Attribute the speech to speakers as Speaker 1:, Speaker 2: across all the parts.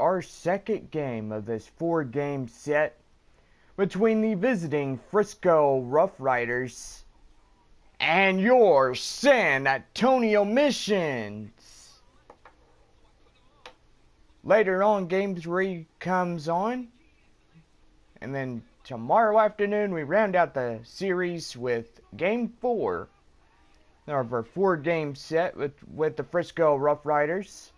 Speaker 1: our second game of this 4-game set between the visiting Frisco RuffRiders and your San Antonio Missions. Later on, Game 3 comes on, and then tomorrow afternoon we round out the series with Game 4 of our 4-game set with the Frisco RuffRiders.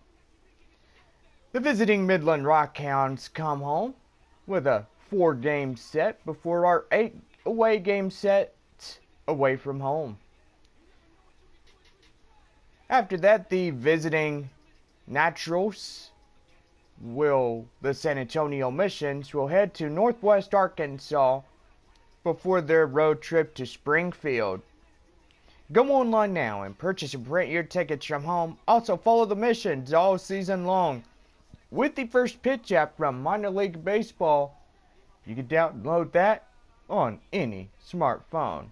Speaker 1: The visiting Midland Rockhounds come home with a 4-game set before our 8 away game set away from home. After that, the visiting Naturals the San Antonio Missions will head to Northwest Arkansas before their road trip to Springfield. Go online now and purchase and print your tickets from home. Also follow the Missions all season long with the First Pitch app from Minor League Baseball. You can download that on any smartphone.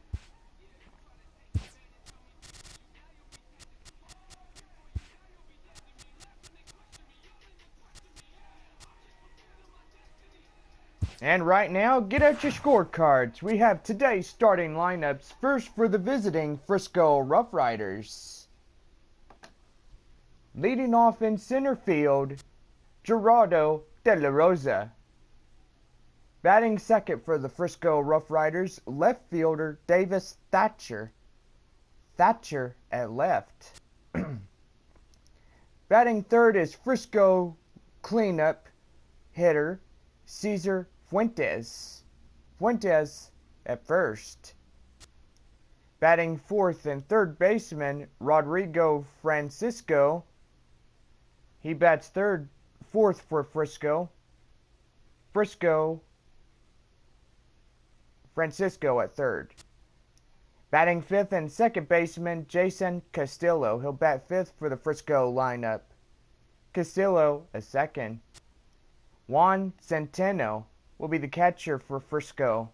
Speaker 1: And right now, get out your scorecards. We have today's starting lineups. First for the visiting Frisco RuffRiders. Leading off in center field, Gerardo De La Rosa. Batting second for the Frisco RuffRiders, left fielder Davis Thatcher. Thatcher at left. Batting third is Frisco cleanup hitter Cesar Fuentes. Fuentes at first. Batting fourth and third baseman Rodrigo Francisco. He bats fourth for Frisco. Francisco at third. Batting fifth and second baseman Jason Castillo. He'll bat fifth for the Frisco lineup. Castillo at second. Juan Centeno will be the catcher for Frisco.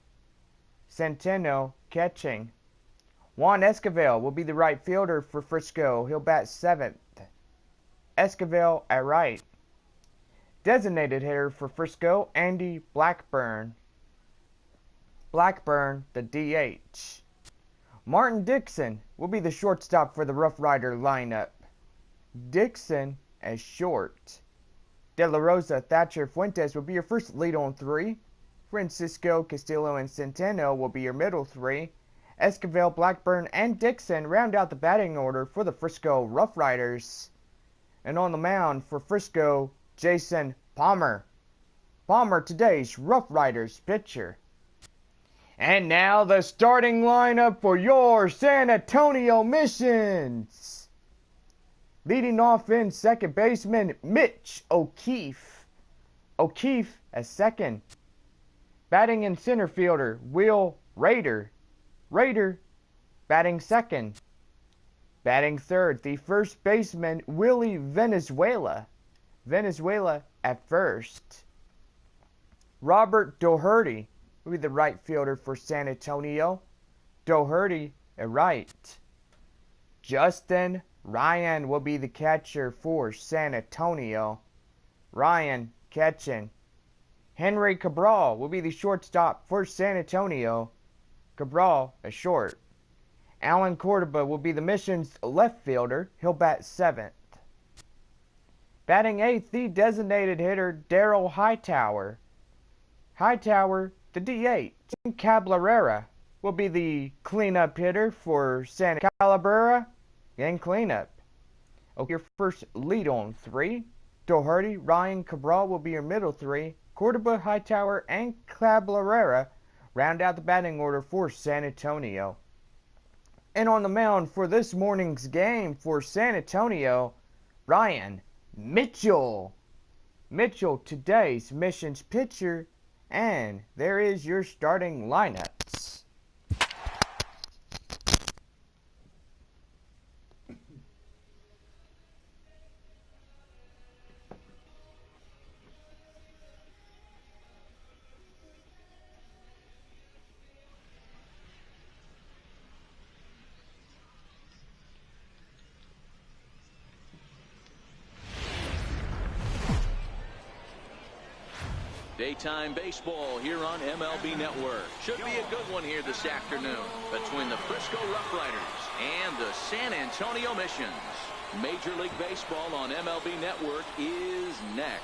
Speaker 1: Centeno catching. Juan Esquivel will be the right fielder for Frisco. He'll bat seventh. Esquivel at right. Designated hitter for Frisco, Andy Blackburn. Blackburn, the DH. Martin Dixon will be the shortstop for the RuffRider lineup. Dixon as short. De La Rosa, Thatcher, Fuentes will be your first lead on three. Francisco, Castillo, and Centeno will be your middle three. Esquivel, Blackburn, and Dixon round out the batting order for the Frisco RuffRiders. And on the mound for Frisco, Jason Palmer. Palmer, today's RuffRiders pitcher. And now the starting lineup for your San Antonio Missions. Leading off in second baseman, Mitch O'Keefe. O'Keefe as second. Batting in center fielder, Will Rader. Rader batting second. Batting third, the first baseman, Willie Venezuela. Venezuela at first. Robert Doherty will be the right fielder for San Antonio. Doherty at right. Justin Ryan will be the catcher for San Antonio. Ryan catching. Henry Cabral will be the shortstop for San Antonio. Cabral a short. Alan Cordoba will be the Mission's left fielder. He'll bat seventh. Batting eighth, the designated hitter Daryl Hightower. Hightower, the DH. Cabrera will be the cleanup hitter for Santa Cabrera and cleanup. Okay, your first lead on three. Doherty, Ryan, Cabral will be your middle three. Cordoba, Hightower, and Cabrera round out the batting order for San Antonio. And on the mound for this morning's game for San Antonio, Ryan Mitchell. Mitchell, today's Missions pitcher, and there is your starting lineups.
Speaker 2: Daytime baseball here on MLB Network. Should be a good one here this afternoon between the Frisco RuffRiders and the San Antonio Missions. Major League Baseball on MLB Network is next.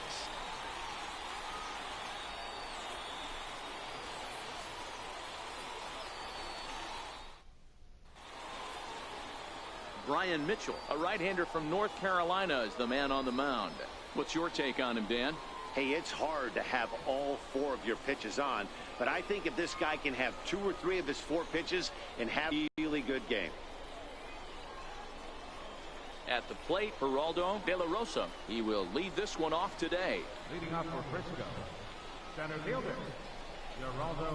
Speaker 2: Brian Mitchell, a right-hander from North Carolina, is the man on the mound. What's your take on him, Dan?
Speaker 3: Hey, it's hard to have all 4 of your pitches on, but I think if this guy can have 2 or 3 of his 4 pitches and have a really good game.
Speaker 2: At the plate, Geraldo De La Rosa. He will lead this one off today.
Speaker 4: Leading off for Frisco, center fielder, Geraldo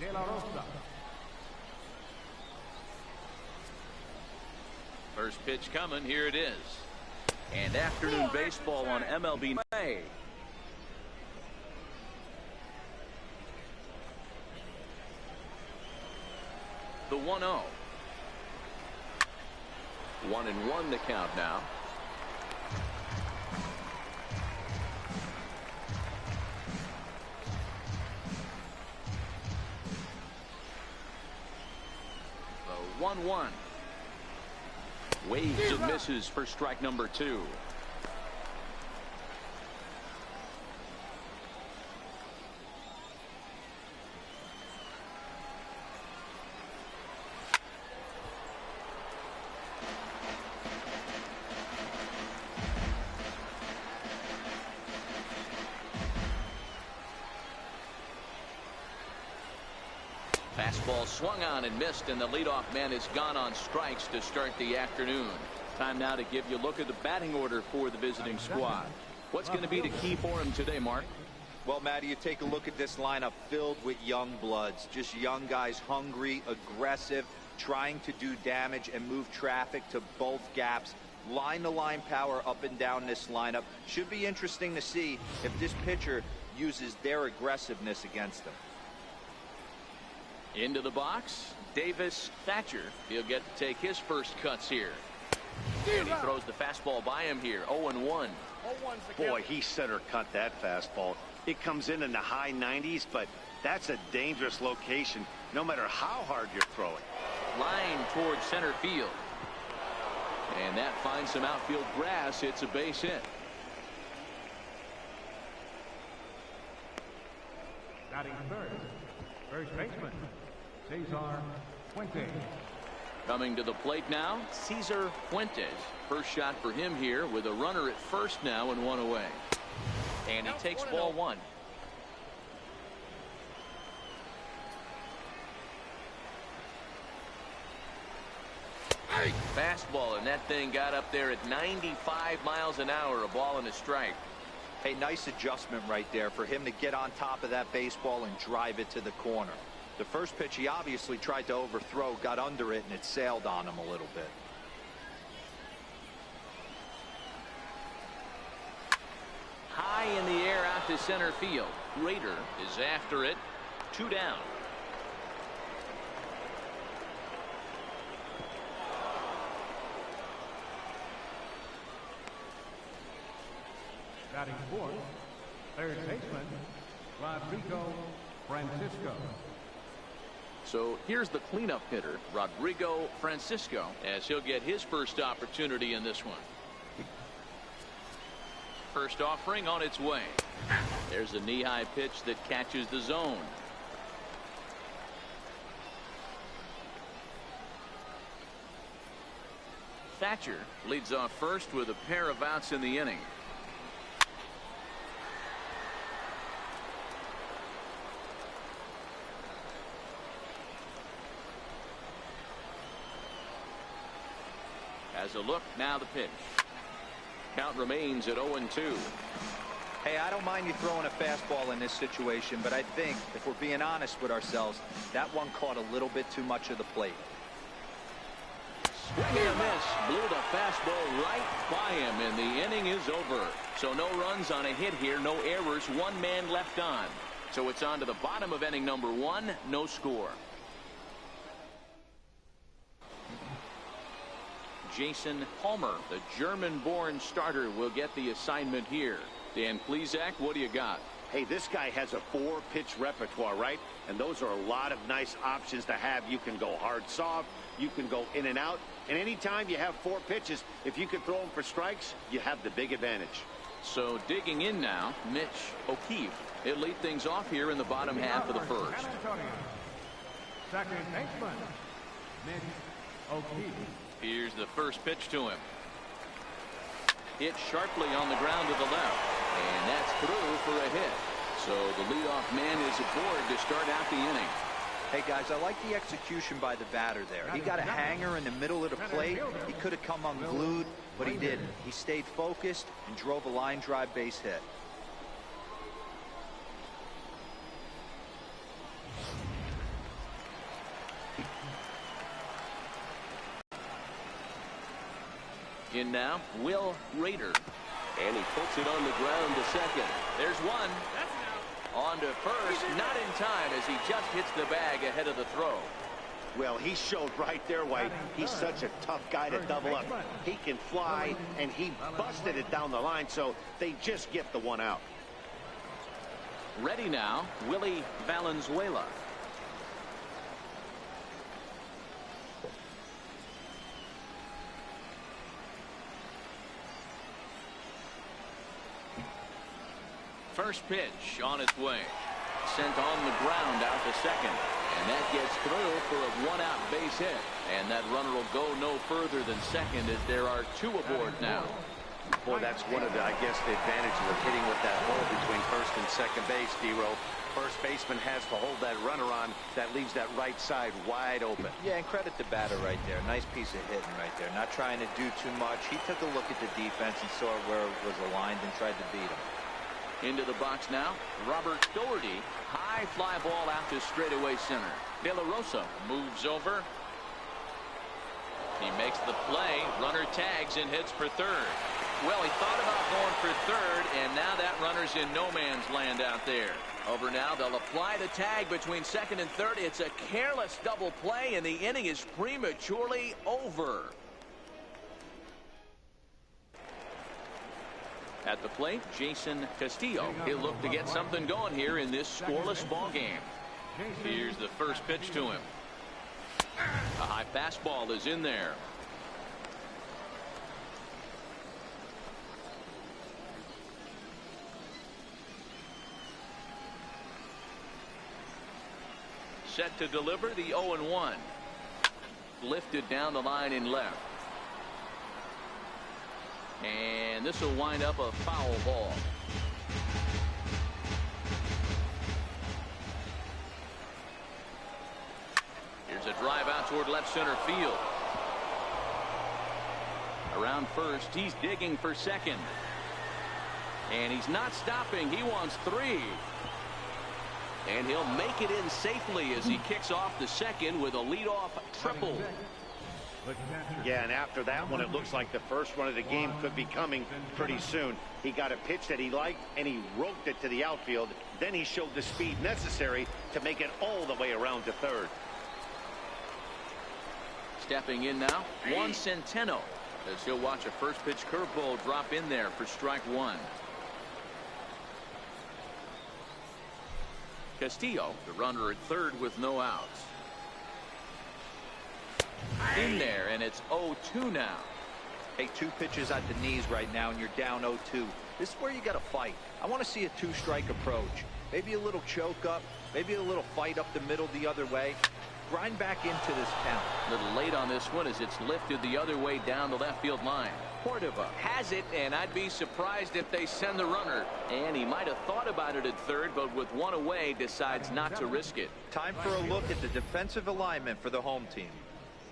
Speaker 4: De La Rosa.
Speaker 2: First pitch coming. Here it is. And afternoon baseball on MLB. The 1-0. 1-1 the count now. The 1-1. Waves of misses for strike number 2. Fastball swung on and missed, and the leadoff man is gone on strikes to start the afternoon. Time now to give you a look at the batting order for the visiting squad. What's going to be the key for him today, Mark?
Speaker 5: Well, Matty, you take a look at this lineup filled with young bloods. Just young guys, hungry, aggressive, trying to do damage and move traffic to both gaps. Line-to-line power up and down this lineup. Should be interesting to see if this pitcher uses their aggressiveness against them.
Speaker 2: Into the box, Davis Thatcher. He'll get to take his first cuts here. And he throws the fastball by him here. 0-1.
Speaker 3: Boy, he center cut that fastball. It comes in the high 90s, but that's a dangerous location no matter how hard you're throwing.
Speaker 2: Line towards center field. And that finds some outfield grass. It's a base hit.
Speaker 4: Batting first baseman, Cesar Fuentes.
Speaker 2: Coming to the plate now, Cesar Fuentes. First shot for him here with a runner at first now and 1 away. And he takes ball 1. Fastball, and that thing got up there at 95 miles an hour, a ball and a strike.
Speaker 5: Hey, nice adjustment right there for him to get on top of that baseball and drive it to the corner. The first pitch he obviously tried to overthrow, got under it, and it sailed on him a little bit.
Speaker 2: High in the air out to center field. Rader is after it. 2 down.
Speaker 4: Batting fourth, third baseman, Rodrigo Francisco.
Speaker 2: So here's the cleanup hitter, Rodrigo Francisco, as he'll get his first opportunity in this one. First offering on its way. There's a knee-high pitch that catches the zone. Thatcher leads off first with a pair of outs in the inning. As a look, now the pitch. Count remains at 0-2.
Speaker 5: Hey, I don't mind you throwing a fastball in this situation, but I think, if we're being honest with ourselves, that one caught a little bit too much of the plate.
Speaker 2: Swing and a miss. Blew the fastball right by him, and the inning is over. So no runs on a hit here, no errors, 1 man left on. So it's on to the bottom of inning number 1, no score. Jason Palmer, the German-born starter, will get the assignment here. Dan Plesac, what do you got?
Speaker 3: Hey, this guy has a 4-pitch repertoire, right? And those are a lot of nice options to have. You can go hard, soft. You can go in and out. And anytime you have 4 pitches, if you can throw them for strikes, you have the big advantage.
Speaker 2: So digging in now, Mitch O'Keefe. He'll lead things off here in the bottom half of the first.
Speaker 4: San Antonio. Second baseman, Mitch O'Keefe.
Speaker 2: Here's the first pitch to him. Hit sharply on the ground to the left. And that's through for a hit. So the leadoff man is aboard to start out the inning.
Speaker 5: Hey, guys, I like the execution by the batter there. He got a hanger in the middle of the plate. He could have come unglued, but he didn't. He stayed focused and drove a line drive base hit.
Speaker 2: In now, Will Rader. And he puts it on the ground to second. There's one. On to first, not in time as he just hits the bag ahead of the throw.
Speaker 3: Well, he showed right there why he's such a tough guy to double up. He can fly, and he busted it down the line, so they just get the one out.
Speaker 2: Ready now, Willie Valenzuela. First pitch on its way. Sent on the ground out to second. And that gets through for a 1-out base hit. And that runner will go no further than second as there are 2 aboard now.
Speaker 3: Boy, that's one of the, I guess, the advantages of hitting with that hole between first and second base, D-Row. First baseman has to hold that runner on. That leaves that right side wide open.
Speaker 5: Yeah, and credit the batter right there. Nice piece of hitting right there. Not trying to do too much. He took a look at the defense and saw where it was aligned and tried to beat him.
Speaker 2: Into the box now, Robert Doherty. High fly ball out to straightaway center. De La Rosa moves over. He makes the play. Runner tags and hits for third. Well, he thought about going for third, and now that runner's in no man's land out there. Over now, they'll apply the tag between second and third. It's a careless double play, and the inning is prematurely over. At the plate, Jason Castillo. He'll look to get something going here in this scoreless ball game. Here's the first pitch to him. A high fastball is in there. Set to deliver the 0-1. Lifted down the line in left. And this will wind up a foul ball. Here's a drive out toward left center field. Around first, he's digging for second. And he's not stopping. He wants 3. And he'll make it in safely as he kicks off the second with a leadoff triple.
Speaker 3: Yeah, and after that one, it looks like the first run of the game could be coming pretty soon. He got a pitch that he liked, and he roped it to the outfield. Then he showed the speed necessary to make it all the way around to third.
Speaker 2: Stepping in now, Juan Centeno, as he'll watch a first pitch curveball drop in there for strike 1. Castillo, the runner at third with no outs. In there, and it's 0-2 now.
Speaker 5: Hey, 2 pitches at the knees right now, and you're down 0-2. This is where you got to fight. I want to see a 2-strike approach. Maybe a little choke up, maybe a little fight up the middle the other way. Grind back into this count.
Speaker 2: A little late on this one as it's lifted the other way down the left field line. Cordova has it, and I'd be surprised if they send the runner. And he might have thought about it at third, but with one away, decides not to risk it.
Speaker 5: Time for a look at the defensive alignment for the home team.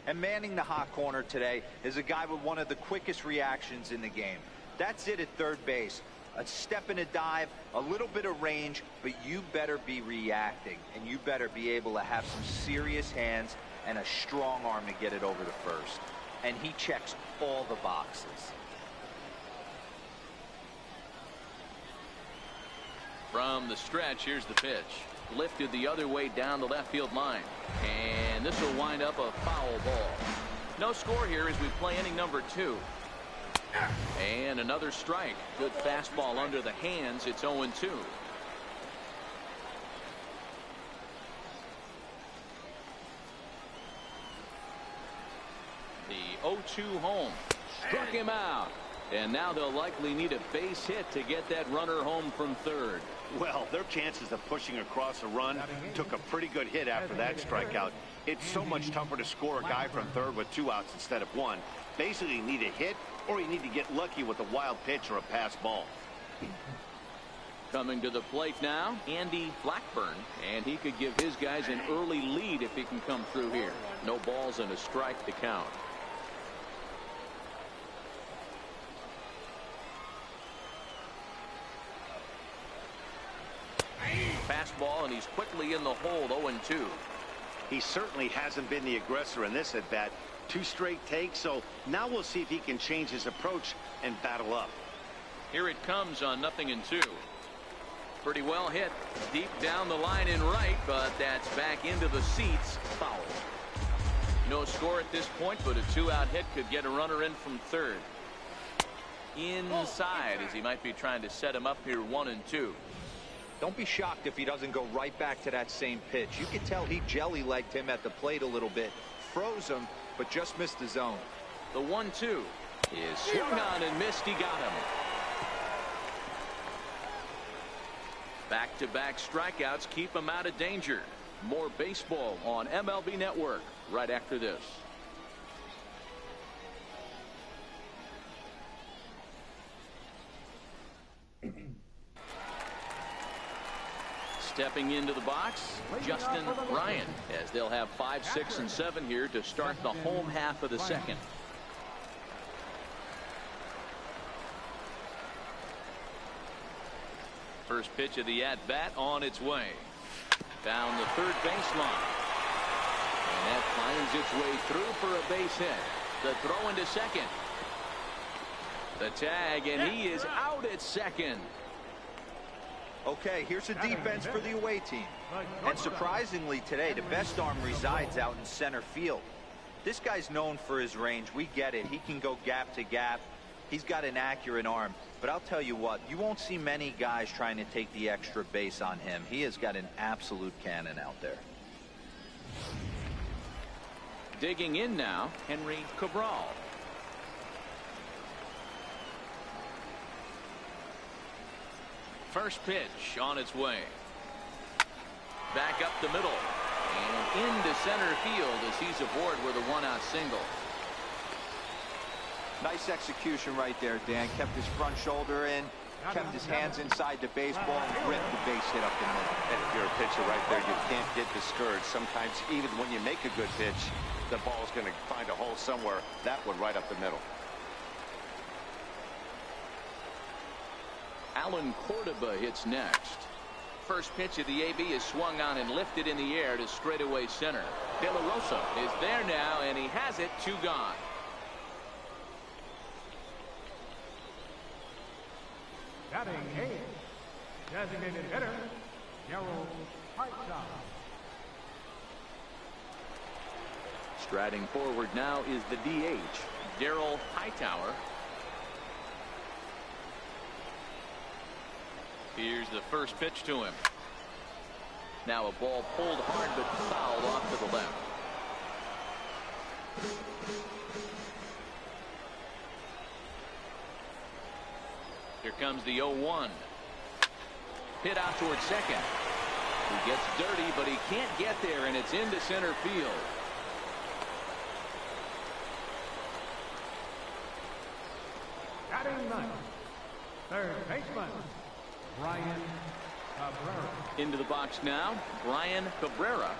Speaker 5: And manning the hot corner today is a guy with one of the quickest reactions in the game. That's it at third base. A step and a dive, a little bit of range, but you better be reacting, and you better be able to have some serious hands and a strong arm to get it over to first. And he checks all the boxes.
Speaker 2: From the stretch, here's the pitch. Lifted the other way down the left field line. And this will wind up a foul ball. No score here as we play inning number 2. And another strike. Good fastball under the hands. It's 0-2. The 0-2 home. Struck him out. And now they'll likely need a base hit to get that runner home from third.
Speaker 3: Well, their chances of pushing across a run took a pretty good hit after that strikeout. It's so much tougher to score a guy from third with 2 outs instead of 1. Basically, you need a hit or you need to get lucky with a wild pitch or a pass ball.
Speaker 2: Coming to the plate now, Andy Blackburn, and he could give his guys an early lead if he can come through here. No balls and a strike to count. Fastball, and he's quickly in the hole. 0-2.
Speaker 3: He certainly hasn't been the aggressor in this at bat. 2 straight takes, so now we'll see if he can change his approach and battle up.
Speaker 2: Here it comes on 0-2. Pretty well hit deep down the line in right, but that's back into the seats. Foul. No score at this point, but a 2-out hit could get a runner in from third. Inside, as he might be trying to set him up here. 1-2.
Speaker 5: Don't be shocked if he doesn't go right back to that same pitch. You can tell he jelly-legged him at the plate a little bit, froze him, but just missed the zone.
Speaker 2: The 1-2 is swung on and missed. He got him. Back-to-back strikeouts keep him out of danger. More baseball on MLB Network right after this. Stepping into the box, Justin Bryant, as they'll have 5, 6, and 7 here to start the home half of the second. First pitch of the at-bat on its way. Down the third baseline. And that finds its way through for a base hit. The throw into second. The tag, and he is out at second.
Speaker 5: Okay, here's a defense for the away team. And surprisingly today, the best arm resides out in center field. This guy's known for his range. We get it. He can go gap to gap. He's got an accurate arm. But I'll tell you what, you won't see many guys trying to take the extra base on him. He has got an absolute cannon out there.
Speaker 2: Digging in now, Henry Cabral. First pitch on its way. Back up the middle and into center field as he's aboard with a 1-out single.
Speaker 5: Nice execution right there, Dan. Kept his front shoulder in, kept his hands inside the baseball, and ripped the base hit up the middle.
Speaker 3: And if you're a pitcher right there, you can't get discouraged. Sometimes even when you make a good pitch, the ball's going to find a hole somewhere. That one right up the middle.
Speaker 2: Alan Cordoba hits next. First pitch of the AB is swung on and lifted in the air to straightaway center. De La Rosa is there now, and he has it. 2 gone.
Speaker 4: Batting 8, designated hitter, Gerald Hightower.
Speaker 2: Striding forward now is the DH, Daryl Hightower. Here's the first pitch to him. Now a ball pulled hard but fouled off to the left. Here comes the 0-1. Hit out towards second. He gets dirty, but he can't get there, and it's into center field.
Speaker 4: Batting 9, third baseman, Brian Cabrera.
Speaker 2: Into the box now, Brian Cabrera.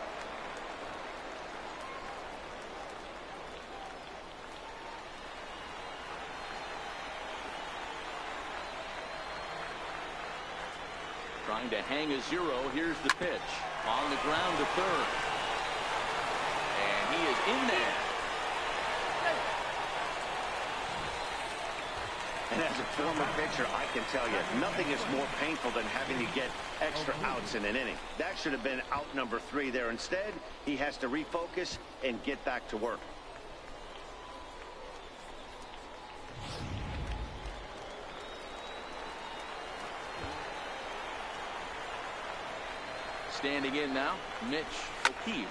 Speaker 2: Trying to hang a 0. Here's the pitch. On the ground to third. And he is in there.
Speaker 3: And as a former pitcher, I can tell you, nothing is more painful than having to get extra outs in an inning. That should have been out number 3 there. Instead, he has to refocus and get back to work.
Speaker 2: Standing in now, Mitch O'Keefe.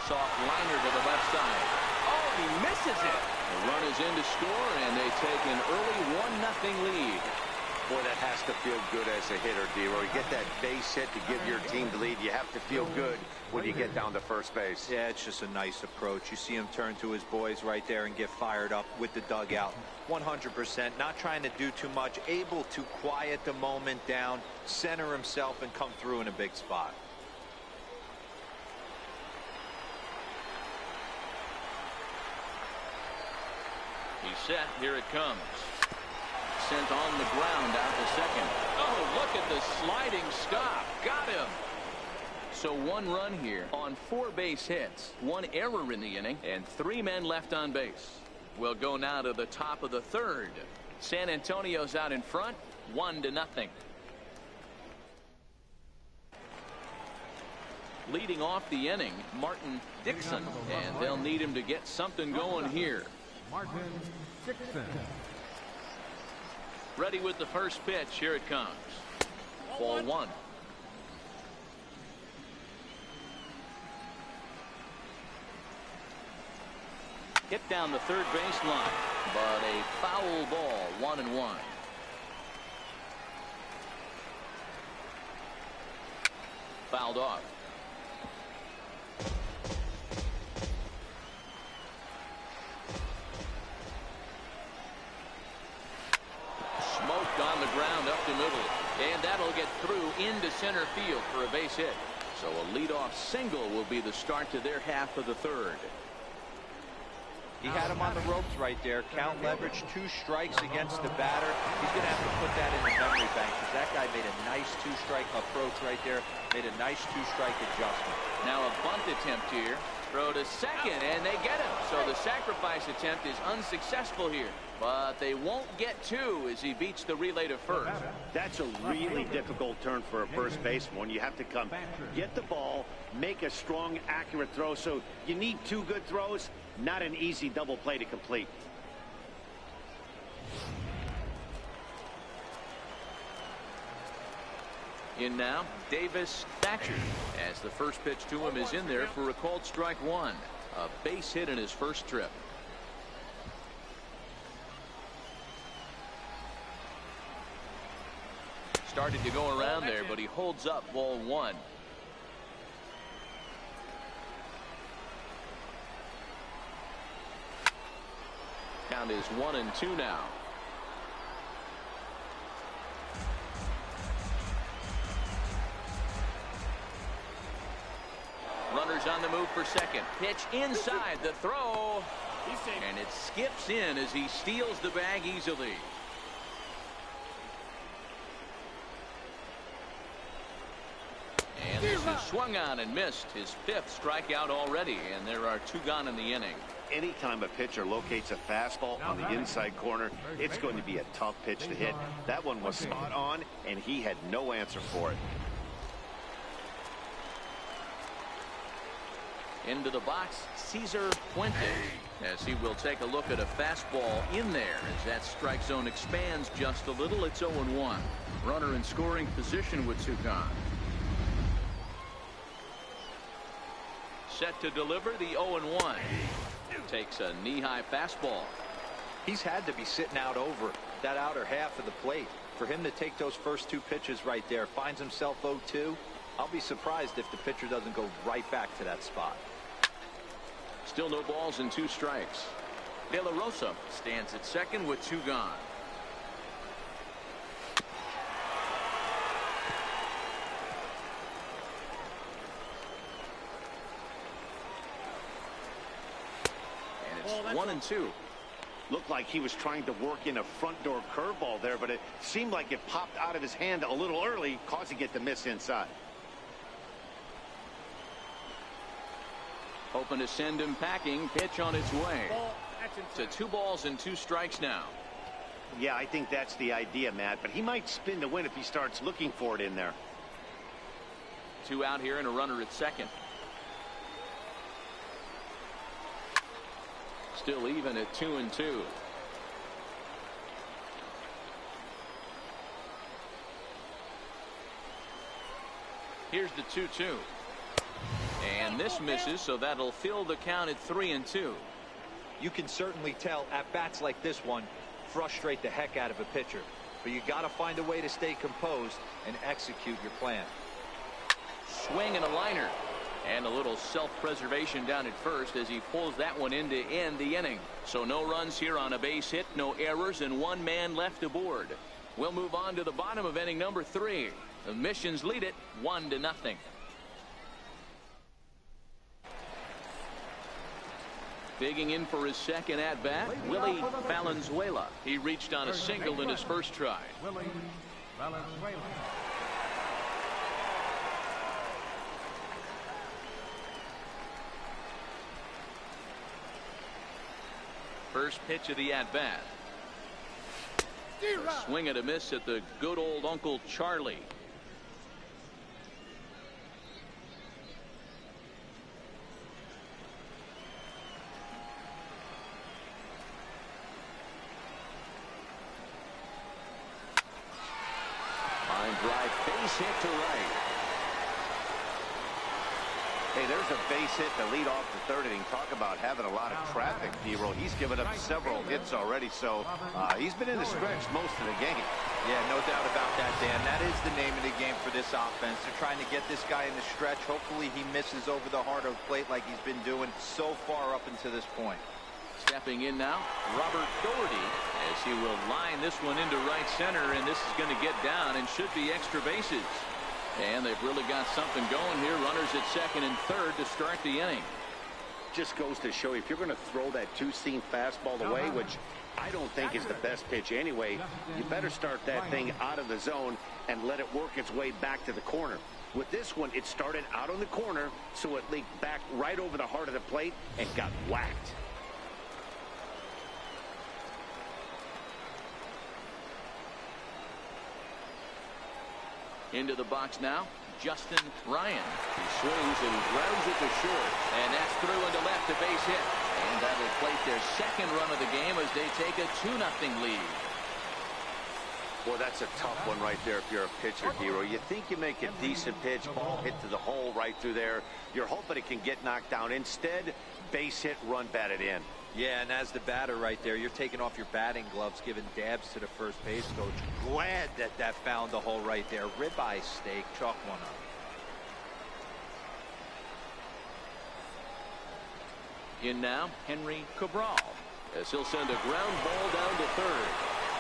Speaker 2: Soft liner to the left side. Oh, he misses it. The run is in to score, and they take an early 1-0 lead.
Speaker 3: Boy, that has to feel good as a hitter, D-Roy. You get that base hit to give your team the lead. You have to feel good when you get down to first base.
Speaker 5: Yeah, it's just a nice approach. You see him turn to his boys right there and get fired up with the dugout. 100%, not trying to do too much, able to quiet the moment down, center himself, and come through in a big spot.
Speaker 2: He's set. Here it comes. Sent on the ground out to second. Oh, look at the sliding stop. Got him. So 1 run here on 4 base hits, 1 error in the inning, and 3 men left on base. We'll go now to the top of the 3rd. San Antonio's out in front, 1-0. Leading off the inning, Martin Dixon, and they'll need him to get something going here.
Speaker 4: Martin Dixon.
Speaker 2: Ready with the first pitch. Here it comes. Ball 1. Hit down the third base line, but a foul ball. 1-1. Fouled off. Smoked on the ground up the middle, and that'll get through into center field for a base hit. So a leadoff single will be the start to their half of the 3rd.
Speaker 5: He had him on the ropes right there. Count leverage, 2 strikes against the batter. He's going to have to put that in the memory bank because that guy made a nice 2-strike approach right there. Made a nice 2-strike adjustment.
Speaker 2: Now a bunt attempt here. Throw to second, and they get him. So the sacrifice attempt is unsuccessful here. But they won't get 2 as he beats the relay to first.
Speaker 3: That's a really difficult turn for a first baseman. You have to come get the ball, make a strong, accurate throw. So you need 2 good throws. Not an easy double play to complete.
Speaker 2: In now, Davis Thatcher, as the first pitch to him is in there for a called strike 1. A base hit in his first trip. Started to go around there, but he holds up. Ball 1. Count is 1-2 now. Runners on the move for second. Pitch inside the throw. And it skips in as he steals the bag easily. And this is swung on and missed. His 5th strikeout already, and there are 2 gone in the inning.
Speaker 3: Anytime a pitcher locates a fastball on the inside corner, it's going to be a tough pitch to hit. That one was spot on, and he had no answer for it.
Speaker 2: Into the box, Cesar Fuentes, as he will take a look at a fastball in there as that strike zone expands just a little. It's 0-1. Runner in scoring position with 2 gone. Set to deliver the 0-1. Takes a knee-high fastball.
Speaker 5: He's had to be sitting out over that outer half of the plate. For him to take those first 2 pitches right there, finds himself 0-2. I'll be surprised if the pitcher doesn't go right back to that spot.
Speaker 2: Still no balls and 2 strikes. De La Rosa stands at second with 2 gone. It's 1-2.
Speaker 3: Looked like he was trying to work in a front door curveball there, but it seemed like it popped out of his hand a little early, causing it to miss inside.
Speaker 2: Hoping to send him packing. Pitch on its way. To 2 balls and 2 strikes now.
Speaker 3: Yeah, I think that's the idea, Matt, but he might spin to win if he starts looking for it in there.
Speaker 2: 2 out here and a runner at second. Still even at 2-2. Here's the 2-2. And this misses, so that'll fill the count at 3-2.
Speaker 5: You can certainly tell at bats like this one frustrate the heck out of a pitcher. But you got to find a way to stay composed and execute your plan.
Speaker 2: Swing and a liner. And a little self-preservation down at first as he pulls that one in to end the inning. So no runs here on a base hit, no errors, and one man left aboard. We'll move on to the bottom of inning number 3. The Missions lead it 1-0. Digging in for his second at-bat, Willie Valenzuela. He reached on a single in his first try.
Speaker 4: Willie Valenzuela.
Speaker 2: First pitch of the at-bat. Swing and a miss at the good old Uncle Charlie. Line drive, base hit to right.
Speaker 3: Hey, there's a base hit to lead off the third inning. Talk about having a lot of traffic, D-Roll. He's given up several hits already, so he's been in the stretch most of the game.
Speaker 5: Yeah, no doubt about that, Dan. That is the name of the game for this offense. They're trying to get this guy in the stretch. Hopefully he misses over the heart of the plate like he's been doing so far up until this point.
Speaker 2: Stepping in now, Robert Doherty, as he will line this one into right center, and this is going to get down and should be extra bases. And they've really got something going here. Runners at second and third to start the inning.
Speaker 3: Just goes to show you, if you're going to throw that two-seam fastball away, which I don't think is the best pitch anyway, you better start that thing out of the zone and let it work its way back to the corner. With this one, it started out on the corner, so it leaked back right over the heart of the plate and got whacked.
Speaker 2: Into the box now, Justin Ryan. He swings and grounds it to short, and that's through into left, a base hit. And that'll plate their second run of the game as they take a 2-0 lead.
Speaker 3: Boy, that's a tough one right there if you're a pitcher, Hero. You think you make a decent pitch, ball hit to the hole right through there. You're hoping it can get knocked down. Instead, base hit, run batted in.
Speaker 5: Yeah, and as the batter right there, you're taking off your batting gloves, giving dabs to the first base coach. Glad that that found the hole right there. Ribeye steak, chalk one up.
Speaker 2: In now, Henry Cabral, as he'll send a ground ball down to third.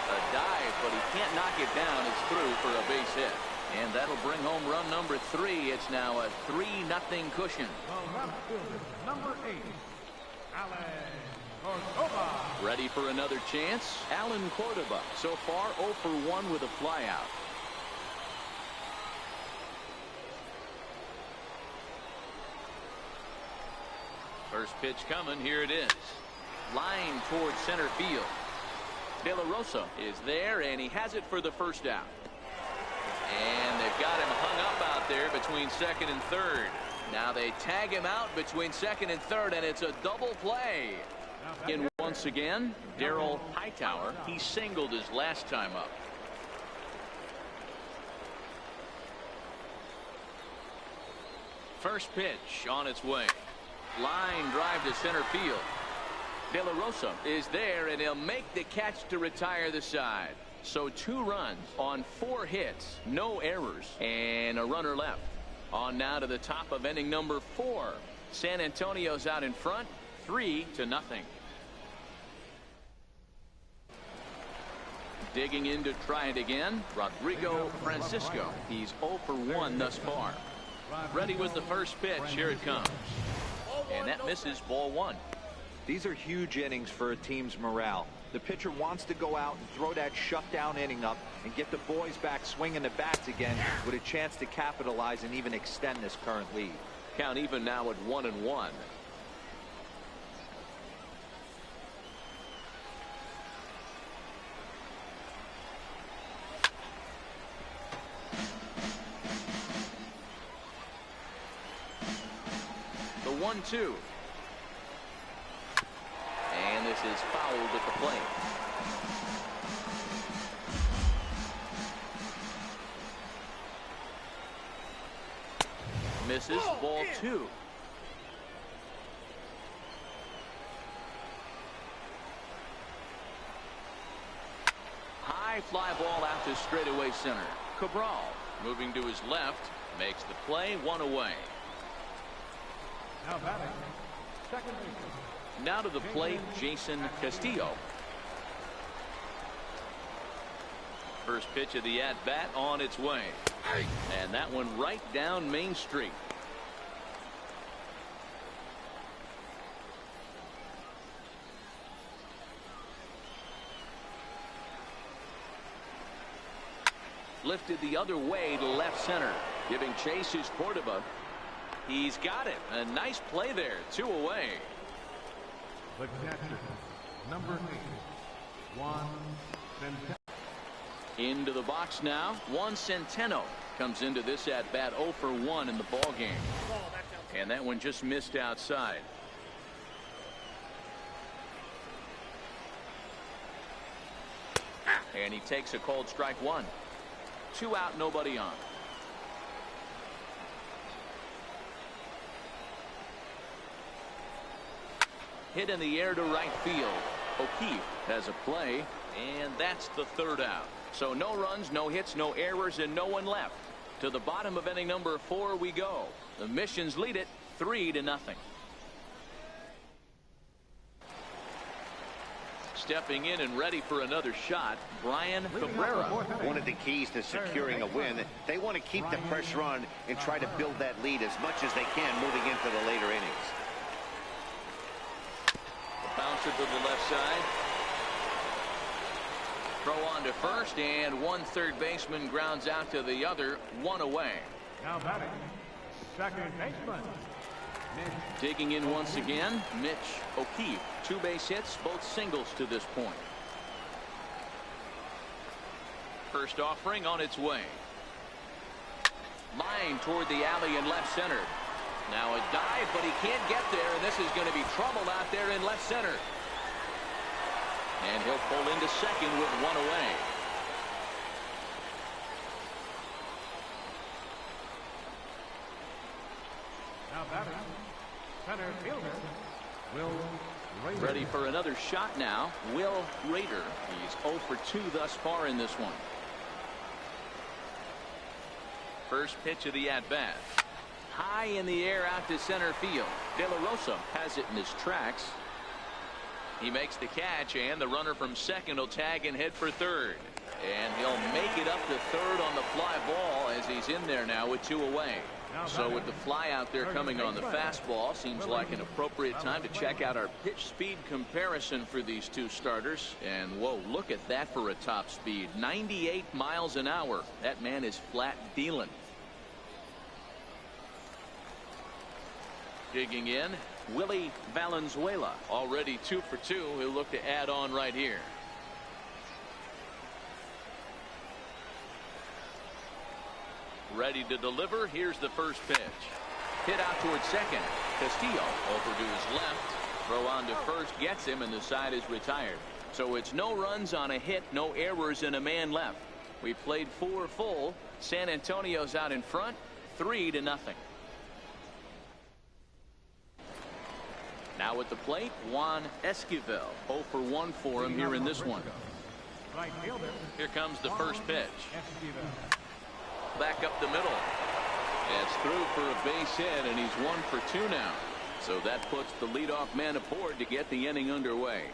Speaker 2: A dive, but he can't knock it down. It's through for a base hit. And that'll bring home run number 3. It's now a 3-0 cushion.
Speaker 4: The left fielder, number 8, Alan Cordoba.
Speaker 2: Ready for another chance? Alan Cordoba, so far 0 for 1 with a flyout. First pitch coming. Here it is. Line towards center field. De La Rosa is there, and he has it for the first out. And they've got him hung up out there between second and third. Now they tag him out between second and third, and it's a double play. In once again, Darryl Hightower. He singled his last time up. First pitch on its way. Line drive to center field. De La Rosa is there, and he'll make the catch to retire the side. So 2 runs on 4 hits, no errors, and a runner left. On now to the top of inning number 4. San Antonio's out in front, 3-0. Digging in to try it again, Rodrigo Francisco. He's 0 for 1 thus far. Ready with the first pitch. Here it comes. And that misses, ball 1.
Speaker 5: These are huge innings for a team's morale. The pitcher wants to go out and throw that shutdown inning up and get the boys back swinging the bats again with a chance to capitalize and even extend this current lead.
Speaker 2: Count even now at 1-1. The 1-2. And this is fouled at the plate. Misses. Ball 2. High fly ball out to straightaway center. Cabral moving to his left. Makes the play. 1 away.
Speaker 4: Now batting, second baseman.
Speaker 2: Now to the plate, Jason Castillo. First pitch of the at-bat on its way. And that one right down Main Street. Lifted the other way to left center. Giving chase is Cordova. He's got it. A nice play there. 2 away.
Speaker 4: The catcher, number 8, Juan Centeno.
Speaker 2: Into the box now. Juan Centeno comes into this at bat 0 for 1 in the ball game. And that one just missed outside. And he takes a called strike 1. 2 out, nobody on. Hit in the air to right field. O'Keefe has a play, and that's the 3rd out. So no runs, no hits, no errors, and no one left. To the bottom of inning number 4 we go. The Missions lead it 3-0. Stepping in and ready for another shot, Brian Cabrera.
Speaker 3: One of the keys to securing a win, they want to keep the pressure on and try to build that lead as much as they can moving into the later innings.
Speaker 2: Bouncer to the left side. Throw on to first, and one third baseman grounds out to the other. 1 away.
Speaker 4: Now batting, second baseman.
Speaker 2: Digging in once again, Mitch O'Keefe. 2 base hits, both singles to this point. First offering on its way. Line toward the alley in left center. Now a dive, but he can't get there, and this is going to be trouble out there in left center. And he'll pull into second with 1 away.
Speaker 4: Now batting, center fielder, Will Raider.
Speaker 2: Ready for another shot now, Will Raider. He's 0 for 2 thus far in this one. First pitch of the at-bat. High in the air out to center field. De La Rosa has it in his tracks. He makes the catch, and the runner from second will tag and head for third. And he'll make it up to third on the fly ball as he's in there now with 2 away. So with the fly out there coming on the fastball, seems like an appropriate time to check out our pitch speed comparison for these 2 starters. And whoa, look at that for a top speed. 98 miles an hour. That man is flat dealing. Digging in, Willie Valenzuela, already 2 for 2. He'll look to add on right here. Ready to deliver. Here's the first pitch. Hit out towards second. Castillo over to his left. Throw on to first gets him, and the side is retired. So it's no runs on a hit, no errors, and a man left. We played 4 full. San Antonio's out in front, 3-0. Now at the plate, Juan Esquivel. 0 for 1 for him here in this one.
Speaker 4: Right fielder.
Speaker 2: Here comes the first pitch.
Speaker 4: Esquivel.
Speaker 2: Back up the middle. It's through for a base hit, and he's 1 for 2 now. So that puts the leadoff man aboard to get the inning underway.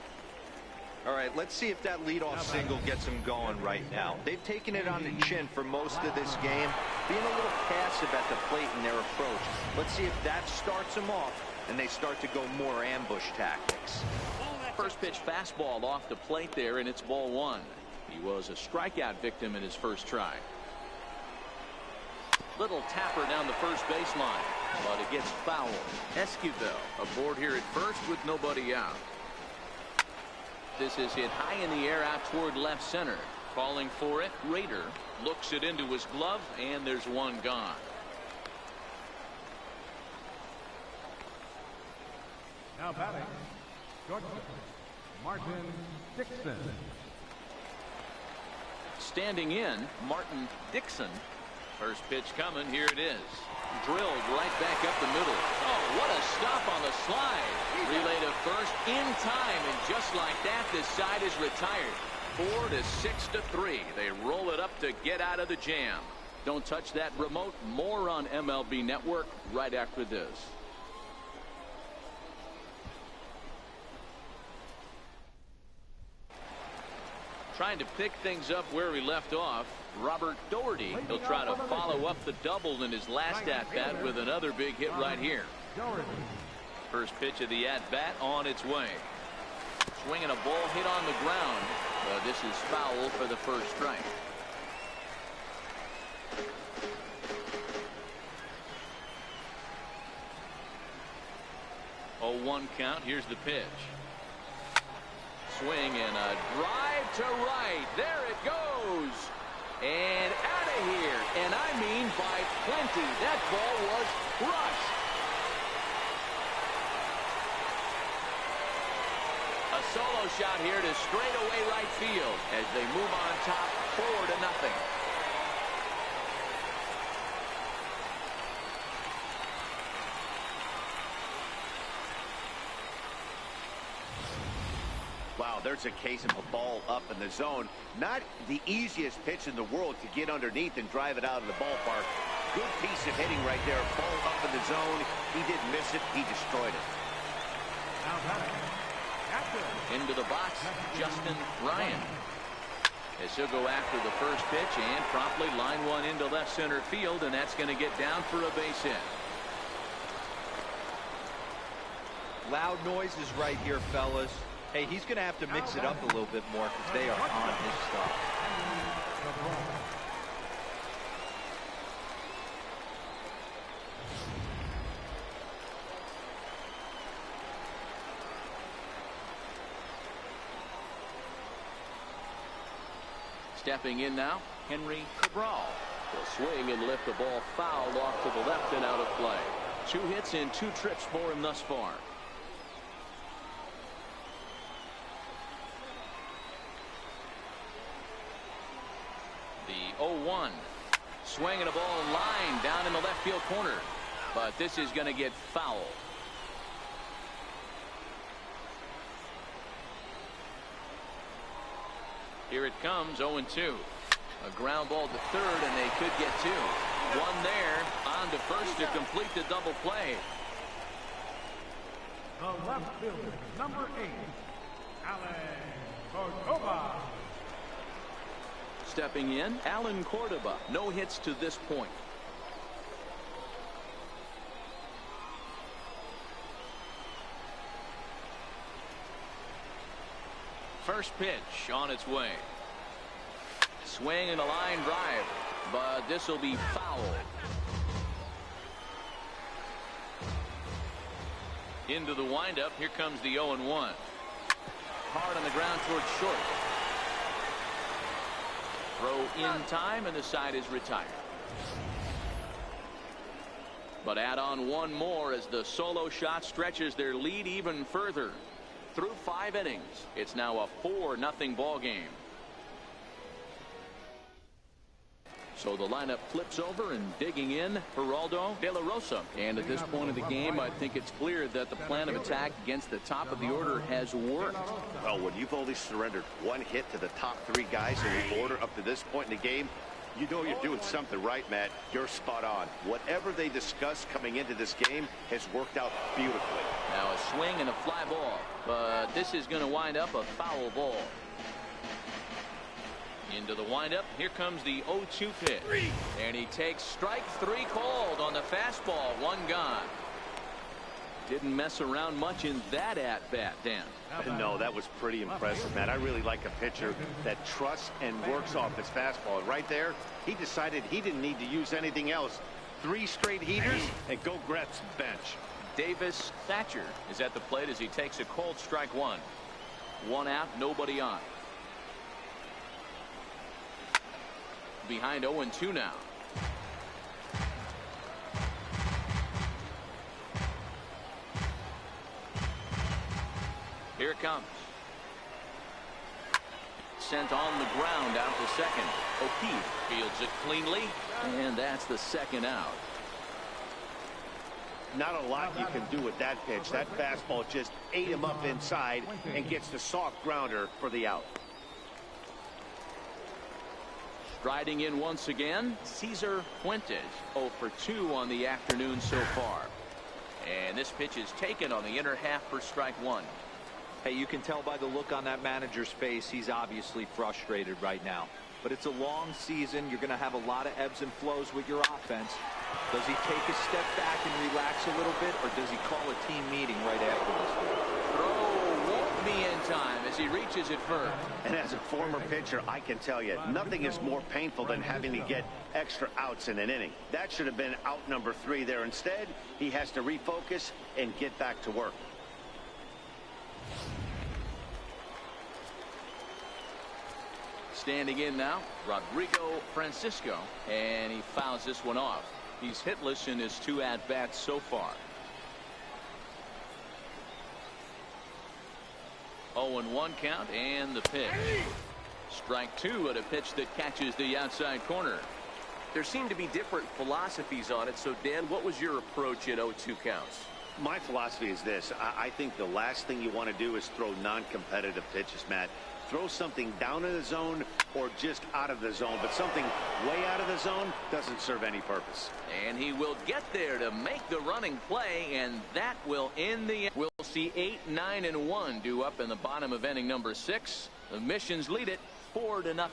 Speaker 5: All right, let's see if that leadoff single gets them going right now. They've taken it on the chin for most of this game, being a little passive at the plate in their approach. Let's see if that starts them off and they start to go more ambush tactics.
Speaker 2: First pitch fastball off the plate there, and it's ball 1. He was a strikeout victim in his first try. Little tapper down the first baseline, but it gets fouled. Esquivel aboard here at first with nobody out. This is hit high in the air out toward left center. Calling for it, Raider looks it into his glove, and there's 1 gone.
Speaker 4: Now batting, shortstop, Martin Dixon.
Speaker 2: Standing in, Martin Dixon. First pitch coming. Here it is. Drilled right back up the middle. Oh, what a stop on the slide. Relay to first in time, and just like that, this side is retired. 4 to 6 to 3. They roll it up to get out of the jam. Don't touch that remote. More on MLB Network right after this. Trying to pick things up where we left off. Robert Doherty. He'll try to follow up the double in his last at-bat with another big hit right here. First pitch of the at-bat on its way. Swinging a ball hit on the ground. This is foul for the first strike. Oh, 1 count. Here's the pitch. Swing and a drive to right. There it goes. And out of here. And I mean by plenty. That ball was crushed. A solo shot here to straightaway right field as they move on top 4 to nothing.
Speaker 3: Wow, there's a case of a ball up in the zone. Not the easiest pitch in the world to get underneath and drive it out of the ballpark. Good piece of hitting right there. Ball up in the zone. He didn't miss it. He destroyed it.
Speaker 2: Into the box, Justin Ryan. As he'll go after the first pitch and promptly line one into left center field, and that's going to get down for a base hit.
Speaker 5: Loud noises right here, fellas. Hey, he's going to have to mix it up a little bit more because they are on his stuff.
Speaker 2: Stepping in now, Henry Cabral. Will swing and lift the ball foul off to the left and out of play. 2 hits and 2 trips for him thus far. The 0-1. Swinging a ball line down in the left field corner. But this is going to get foul. Here it comes, 0-2. A ground ball to third, and they could get 2. One there, on to first to complete the double play.
Speaker 4: The left fielder, number 8, Alan Córdoba.
Speaker 2: Stepping in, Alan Córdoba. No hits to this point. First pitch on its way. Swing and a line drive, but this will be foul. Into the windup. Here comes the 0-1. Hard on the ground towards short. Throw in time, and the side is retired. But add on one more as the solo shot stretches their lead even further. Through 5 innings, it's now a 4-0 ball game. So the lineup flips over, and digging in, Geraldo De La Rosa. And at this point of the game, I think it's clear that the plan of attack against the top of the order has worked.
Speaker 3: Well, when you've only surrendered 1 hit to the top 3 guys in the order up to this point in the game, you know you're doing something right, Matt. You're spot on. Whatever they discussed coming into this game has worked out beautifully.
Speaker 2: Now a swing and a fly ball, but this is going to wind up a foul ball. Into the windup. Here comes the 0-2 pitch. And he takes strike 3 called on the fastball. 1 gone. Didn't mess around much in that at-bat, Dan.
Speaker 3: No, that was pretty impressive, man. I really like a pitcher that trusts and works off his fastball. And right there, he decided he didn't need to use anything else. 3 straight heaters, and go Gretz bench.
Speaker 2: Davis Thatcher is at the plate as he takes a cold strike 1. 1 out, nobody on. Behind 0-2 now. Here it comes. Sent on the ground out to second. O'Keefe fields it cleanly, and that's the second out.
Speaker 3: Not a lot you can do with that pitch. That fastball just ate him up inside and gets the soft grounder for the out.
Speaker 2: Striding in once again, Cesar Fuentes, 0 for 2 on the afternoon so far. And this pitch is taken on the inner half for strike one.
Speaker 5: Hey, you can tell by the look on that manager's face, he's obviously frustrated right now. But it's a long season. You're going to have a lot of ebbs and flows with your offense. Does he take a step back and relax a little bit, or does he call a team meeting right after this one?
Speaker 2: Throw won't be in time as he reaches it first.
Speaker 3: And as a former pitcher, I can tell you, nothing is more painful than having to get extra outs in an inning. That should have been out number 3 there. Instead, he has to refocus and get back to work.
Speaker 2: Standing in now, Rodrigo Francisco, and he fouls this one off. He's hitless in his 2 at-bats so far. 0-1 count, and the pitch. Strike 2 at a pitch that catches the outside corner.
Speaker 6: There seem to be different philosophies on it, so Dan, what was your approach at 0-2 counts?
Speaker 3: My philosophy is this. I think the last thing you want to do is throw non-competitive pitches, Matt. Throw something down in the zone or just out of the zone, but something way out of the zone doesn't serve any purpose.
Speaker 2: And he will get there to make the running play, and that will end the end. We'll see 8, 9, and 1 due up in the bottom of inning number 6. The Missions lead it 4-0.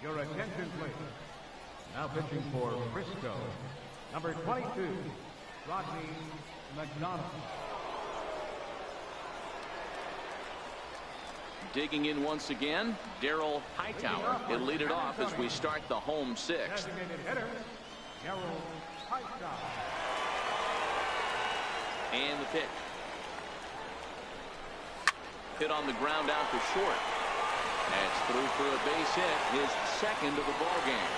Speaker 4: Your attention, please. Now pitching for Frisco, number 22, Rodney McDonald.
Speaker 2: Digging in once again, Daryl Hightower. He'll lead it off as we start the home 6th.
Speaker 4: Designated hitter, Daryl Hightower.
Speaker 2: And the pitch. Hit on the ground out to short. That's through for a base hit, his second of the ball game.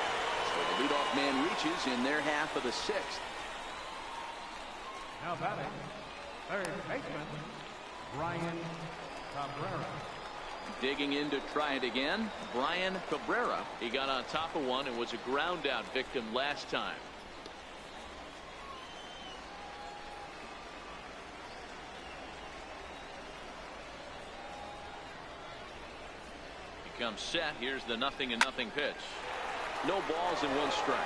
Speaker 2: So the leadoff man reaches in their half of the 6th.
Speaker 4: Now batting, third baseman, Brian Cabrera.
Speaker 2: Digging in to try it again, Brian Cabrera. He got on top of one and was a ground out victim last time. He comes set. Here's the 0-0 pitch. No balls and 1 strike.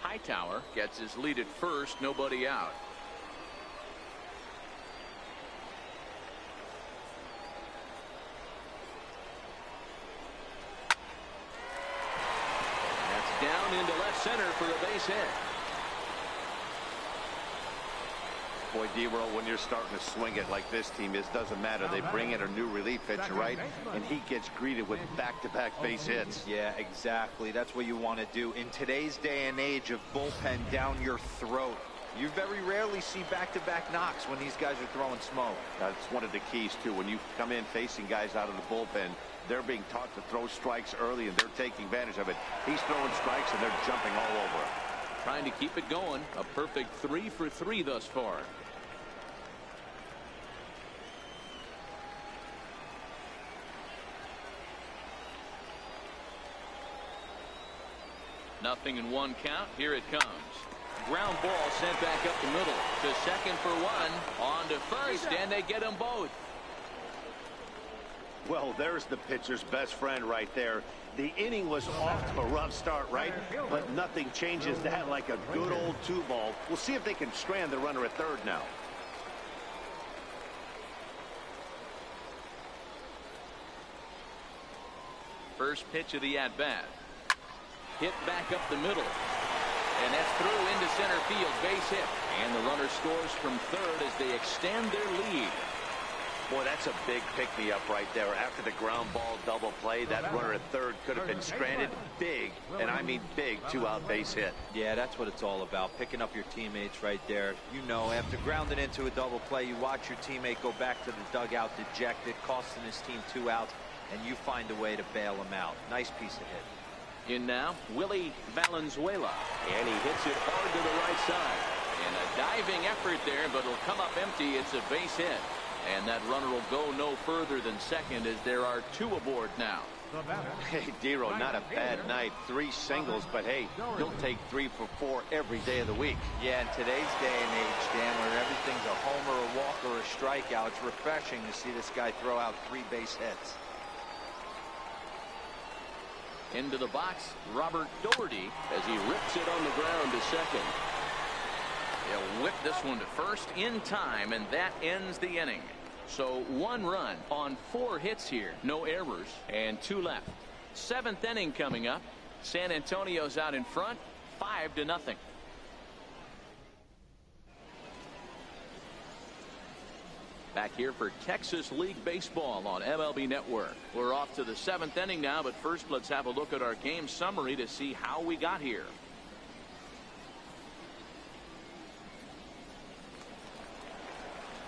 Speaker 2: Hightower gets his lead at first, nobody out. Down into left center for a base hit.
Speaker 3: Boy, D-Roll, when you're starting to swing it like this team is, doesn't matter. They bring in a new relief pitcher, right? And he gets greeted with back-to-back base hits.
Speaker 5: Yeah, exactly. That's what you want to do. In today's day and age of bullpen down your throat, you very rarely see back-to-back knocks when these guys are throwing smoke.
Speaker 3: That's one of the keys, too. When you come in facing guys out of the bullpen, they're being taught to throw strikes early, and they're taking advantage of it. He's throwing strikes, and they're jumping all over him.
Speaker 2: Trying to keep it going. A perfect 3 for 3 thus far. Nothing in 1 count. Here it comes. Ground ball sent back up the middle. To second for 1. On to first, and they get them both.
Speaker 3: Well, there's the pitcher's best friend right there. The inning was off to a rough start, right? But nothing changes that like a good old 2-ball. We'll see if they can strand the runner at third now.
Speaker 2: First pitch of the at-bat. Hit back up the middle. And that's through into center field. Base hit. And the runner scores from third as they extend their lead.
Speaker 3: Boy, that's a big pick-me-up right there. After the ground ball double play, that runner at third could have been stranded. Big, and I mean big, 2-out base hit.
Speaker 5: Yeah, that's what it's all about, picking up your teammates right there. You know, after grounding into a double play, you watch your teammate go back to the dugout dejected, costing his team 2 outs, and you find a way to bail him out. Nice piece of hit.
Speaker 2: In now, Willie Valenzuela. And he hits it hard to the right side. And a diving effort there, but it'll come up empty. It's a base hit. And that runner will go no further than second as there are 2 aboard now.
Speaker 3: Hey, Dero, not a bad night. 3 singles, but hey, you'll take 3 for 4 every day of the week.
Speaker 5: Yeah, in today's day and age, Dan, where everything's a homer, a walk, or a strikeout, it's refreshing to see this guy throw out 3 base hits.
Speaker 2: Into the box, Robert Doherty as he rips it on the ground to second. He'll whip this one to first in time, and that ends the inning. So 1 run on 4 hits here, no errors, and 2 left. 7th inning coming up. San Antonio's out in front, 5-0. Back here for Texas League Baseball on MLB Network. We're off to the 7th inning now, but first let's have a look at our game summary to see how we got here.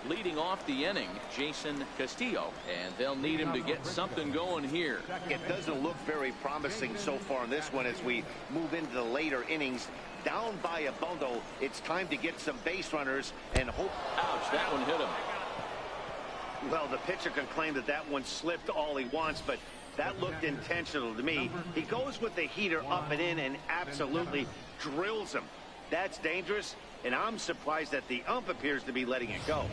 Speaker 2: Leading off the inning, Jason Castillo, and they'll need him to get something going here.
Speaker 3: It doesn't look very promising so far in this one as we move into the later innings. Down by a bundle, it's time to get some base runners and hope.
Speaker 2: Ouch, that one hit him.
Speaker 3: Well, the pitcher can claim that that one slipped all he wants, but that looked intentional to me. He goes with the heater up and in and absolutely drills him. That's dangerous, and I'm surprised that the ump appears to be letting it go.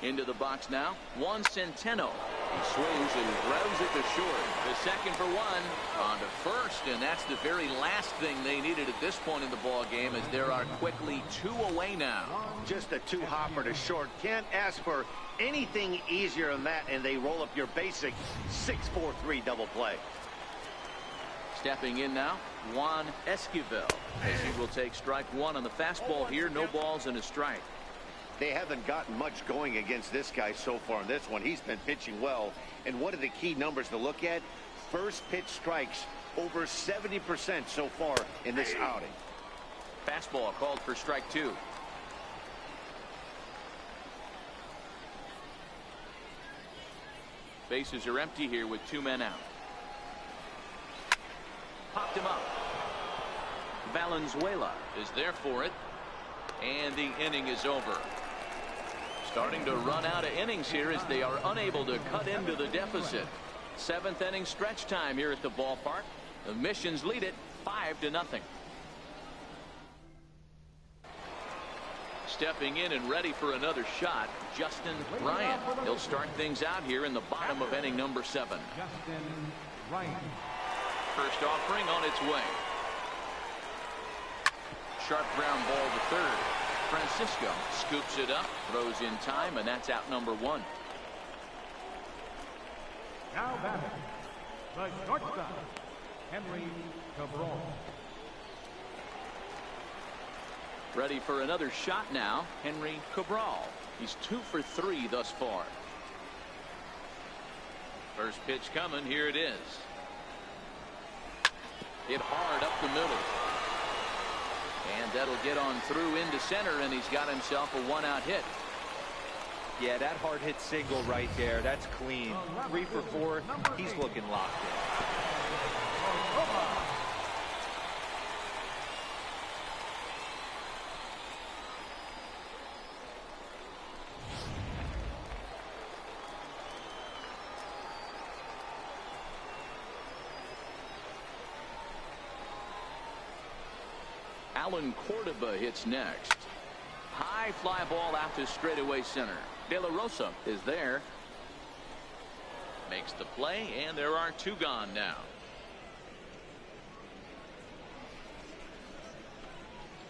Speaker 2: Into the box now, Juan Centeno. He swings and grounds it to short. The second for 1 on to first, and that's the very last thing they needed at this point in the ball game, as there are quickly 2 away now.
Speaker 3: Just a 2-hopper to short. Can't ask for anything easier than that, and they roll up your basic 6-4-3 double play.
Speaker 2: Stepping in now, Juan Esquivel, as he will take strike 1 on the fastball here. No balls and a strike.
Speaker 3: They haven't gotten much going against this guy so far in this one. He's been pitching well. And one of the key numbers to look at, first pitch strikes over 70% so far in this outing.
Speaker 2: Fastball called for strike 2. Bases are empty here with 2 men out. Popped him up. Valenzuela is there for it. And the inning is over. Starting to run out of innings here as they are unable to cut into the deficit. 7th inning stretch time here at the ballpark. The Missions lead it 5-0. Stepping in and ready for another shot, Justin Ryan. He'll start things out here in the bottom of inning number 7.
Speaker 4: Justin Ryan.
Speaker 2: First offering on its way. Sharp ground ball to third. Francisco scoops it up, throws in time, and that's out number 1.
Speaker 4: Now batting, the shortstop, Henry Cabral.
Speaker 2: Ready for another shot now, Henry Cabral. He's 2 for 3 thus far. First pitch coming, here it is. Hit hard up the middle. And that'll get on through into center, and he's got himself a 1-out hit.
Speaker 5: Yeah, that hard hit single right there, that's clean. 3 for 4, he's looking locked in.
Speaker 2: Alan Cordoba hits next. High fly ball out to straightaway center. De La Rosa is there. Makes the play, and there are 2 gone now.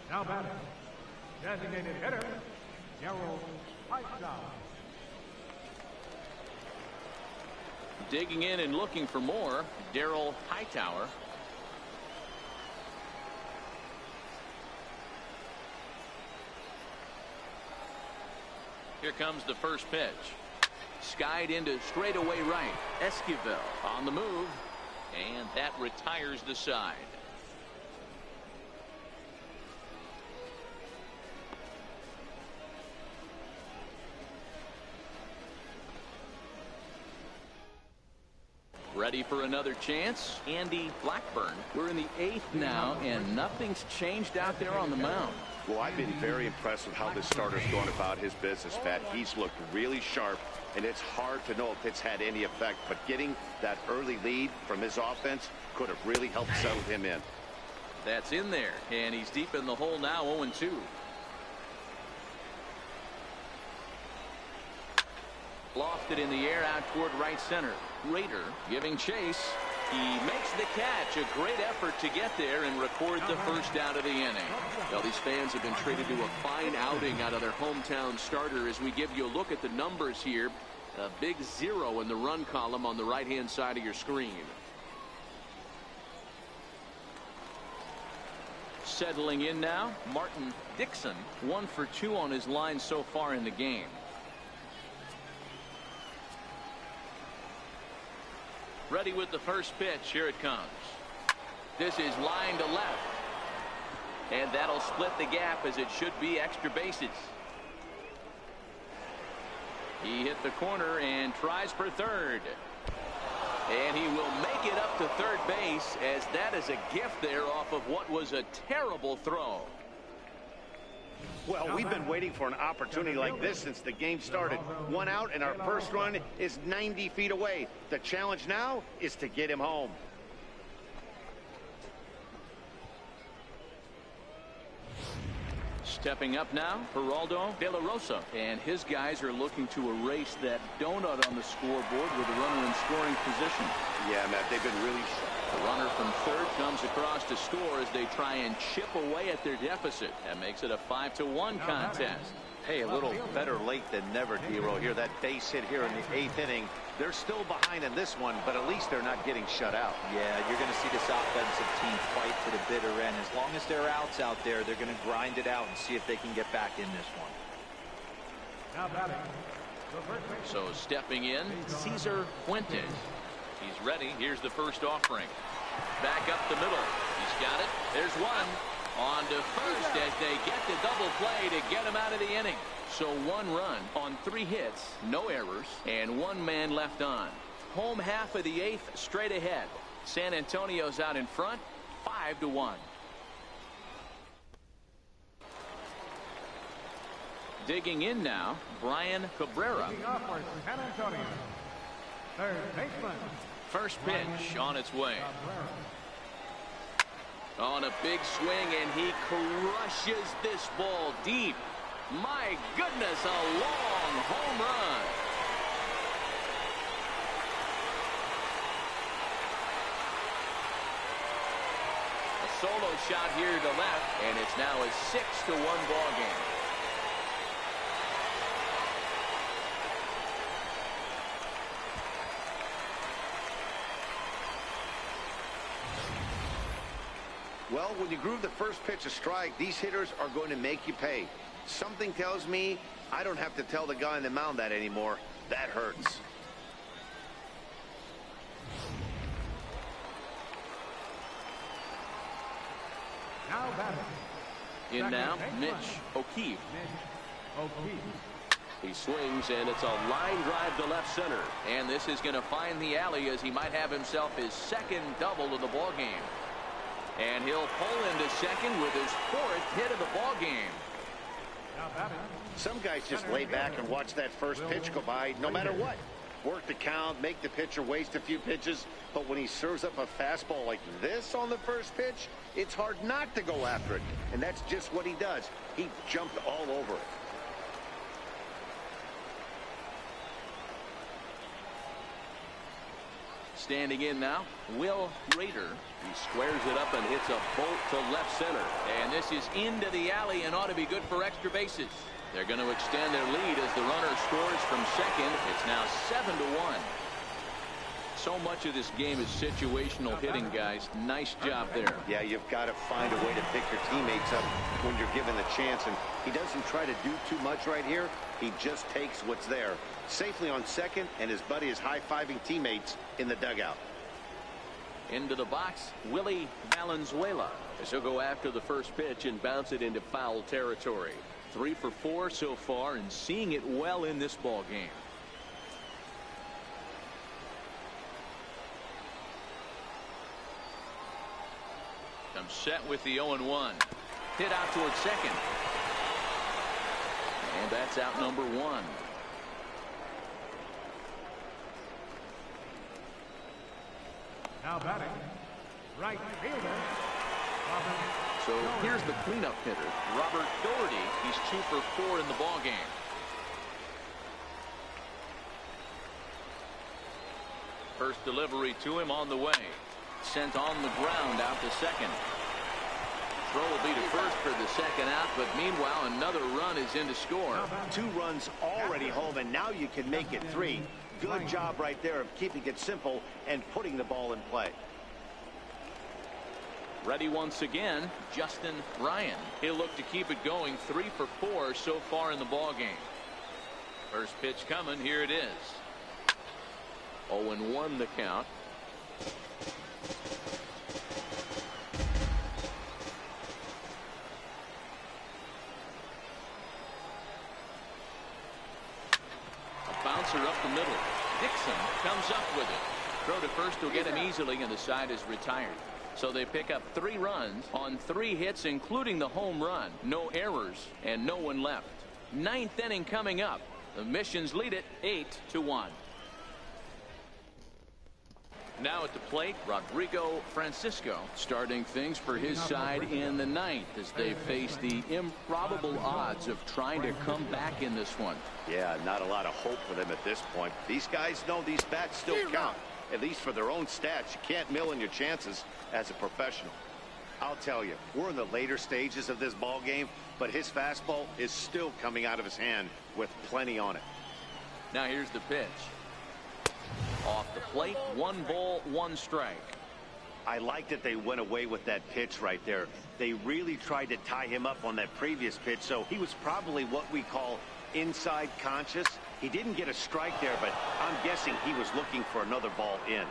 Speaker 4: Now batting, designated hitter, Gerald Hightower.
Speaker 2: Digging in and looking for more, Daryl Hightower. Here comes the first pitch. Skied into straightaway right. Esquivel on the move, and that retires the side. Ready for another chance? Andy Blackburn. We're in the 8th now, and nothing's changed out there on the mound.
Speaker 3: Well, I've been very impressed with how this starter's going about his business, Pat. He's looked really sharp, and it's hard to know if it's had any effect. But getting that early lead from his offense could have really helped settle him in.
Speaker 2: That's in there, and he's deep in the hole now, 0-2. Lofted in the air out toward right center. Rader giving chase. He makes the catch. A great effort to get there and record the first out of the inning.
Speaker 6: Well, these fans have been treated to a fine outing out of their hometown starter. As we give you a look at the numbers here, a big 0 in the run column on the right-hand side of your screen.
Speaker 2: Settling in now, Martin Dixon, 1 for 2 on his line so far in the game. Ready with the first pitch. Here it comes. This is line to left. And that'll split the gap, as it should be extra bases. He hit the corner and tries for third. And he will make it up to third base, as that is a gift there off of what was a terrible throw.
Speaker 3: Well, we've been waiting for an opportunity like this since the game started. 1 out, and our first run is 90 feet away. The challenge now is to get him home.
Speaker 2: Stepping up now, Geraldo De La Rosa, and his guys are looking to erase that donut on the scoreboard with a runner in scoring position.
Speaker 3: Yeah, Matt, they've been really sharp.
Speaker 2: The runner from third comes across to score as they try and chip away at their deficit. That makes it a 5-1 contest.
Speaker 3: Hey, a little better late than never, Dero. Here, that base hit here in the 8th inning. They're still behind in this one, but at least they're not getting shut out.
Speaker 5: Yeah, you're going to see this offensive team fight to the bitter end. As long as there are outs out there, they're going to grind it out and see if they can get back in this one.
Speaker 4: Now batting.
Speaker 2: So stepping in, Cesar Fuentes. He's ready. Here's the first offering. Back up the middle. He's got it. There's one. On to first as they get the double play to get him out of the inning. So 1 run on 3 hits, no errors, and 1 man left on. Home half of the 8th straight ahead. San Antonio's out in front, 5-1. Digging in now, Brian Cabrera.
Speaker 4: Leading off for San Antonio. Third baseman.
Speaker 2: First pitch on its way. On a big swing, and he crushes this ball deep. My goodness, a long home run. A solo shot here to left, and it's now a 6-1 ball game.
Speaker 3: Well, when you groove the first pitch a strike, these hitters are going to make you pay. Something tells me I don't have to tell the guy on the mound that anymore. That hurts.
Speaker 4: Now batting.
Speaker 2: In now,
Speaker 4: Second
Speaker 2: Mitch
Speaker 4: baseman.
Speaker 2: O'Keefe.
Speaker 4: O'Keefe.
Speaker 6: He swings, and it's a line drive to left center.
Speaker 2: And this is going to find the alley, as he might have himself his 2nd double of the ball game. And he'll pull into second with his 4th hit of the ball game.
Speaker 4: Now batting.
Speaker 3: Some guys just lay back and watch that first pitch go by no matter what. Work the count, make the pitcher waste a few pitches, but when he serves up a fastball like this on the first pitch, it's hard not to go after it. And that's just what he does. He jumped all over it.
Speaker 2: Standing in now, Will Rader.
Speaker 6: He squares it up and hits a bolt to left center.
Speaker 2: And this is into the alley and ought to be good for extra bases. They're going to extend their lead as the runner scores from second. It's now 7-1. So much of this game is situational hitting, guys. Nice job there.
Speaker 3: Yeah, you've got to find a way to pick your teammates up when you're given the chance. And he doesn't try to do too much right here. He just takes what's there. Safely on second, and his buddy is high-fiving teammates in the dugout.
Speaker 2: Into the box, Willie Valenzuela.
Speaker 6: As he'll go after the first pitch and bounce it into foul territory.
Speaker 2: 3 for 4 so far, and seeing it well in this ball game. Comes set with the 0-1. Hit out towards second. And that's out number 1.
Speaker 4: Now batting, right fielder.
Speaker 2: So here's the cleanup hitter, Robert Doherty. He's 2 for 4 in the ball game. First delivery to him on the way. Sent on the ground out to second. Throw will be to first for the second out, but meanwhile another run is in to score.
Speaker 3: 2 runs already home, and now you can make it 3. Good job right there of keeping it simple and putting the ball in play.
Speaker 2: Ready once again, Justin Ryan. He'll look to keep it going. 3 for 4 so far in the ball game. First pitch coming. Here it is. 0-1 the count. A bouncer up the middle. Dixon comes up with it. Throw to first will get him easily, and the side is retired. So they pick up 3 runs on 3 hits, including the home run. No errors and no one left. 9th inning coming up. The Missions lead it 8-1. Now at the plate, Rodrigo Francisco starting things for his side in the 9th as they face the improbable odds of trying to come back in this one.
Speaker 3: Yeah, not a lot of hope for them at this point. These guys know these bats still count, at least for their own stats. You can't mill in your chances as a professional. I'll tell you, we're in the later stages of this ball game, but his fastball is still coming out of his hand with plenty on it.
Speaker 2: Now here's the pitch. Off the plate, 1 ball, 1 strike.
Speaker 3: I like that they went away with that pitch right there. They really tried to tie him up on that previous pitch, so he was probably what we call inside conscious. He didn't get a strike there, but I'm guessing he was looking for another ball in.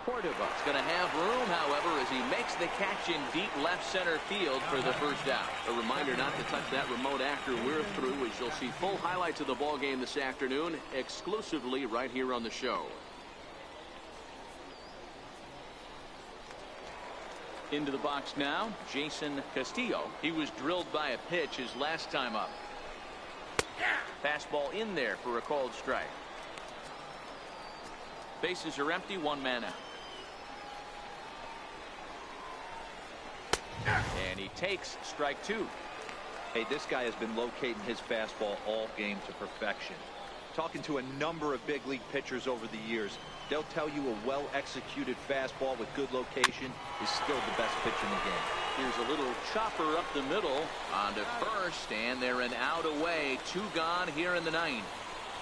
Speaker 2: Cordova's going to have room, however, as he makes the catch in deep left center field for the first out. A reminder not to touch that remote after we're through, as you'll see full highlights of the ball game this afternoon exclusively right here on the show. Into the box now, Jason Castillo. He was drilled by a pitch his last time up. Fastball in there for a called strike. Bases are empty, 1 man out. And he takes strike 2.
Speaker 5: Hey, this guy has been locating his fastball all game to perfection. Talking to a number of big league pitchers over the years, they'll tell you a well-executed fastball with good location is still the best pitch in the game.
Speaker 2: Here's a little chopper up the middle onto first, and they're an out away. 2 gone here in the 9th.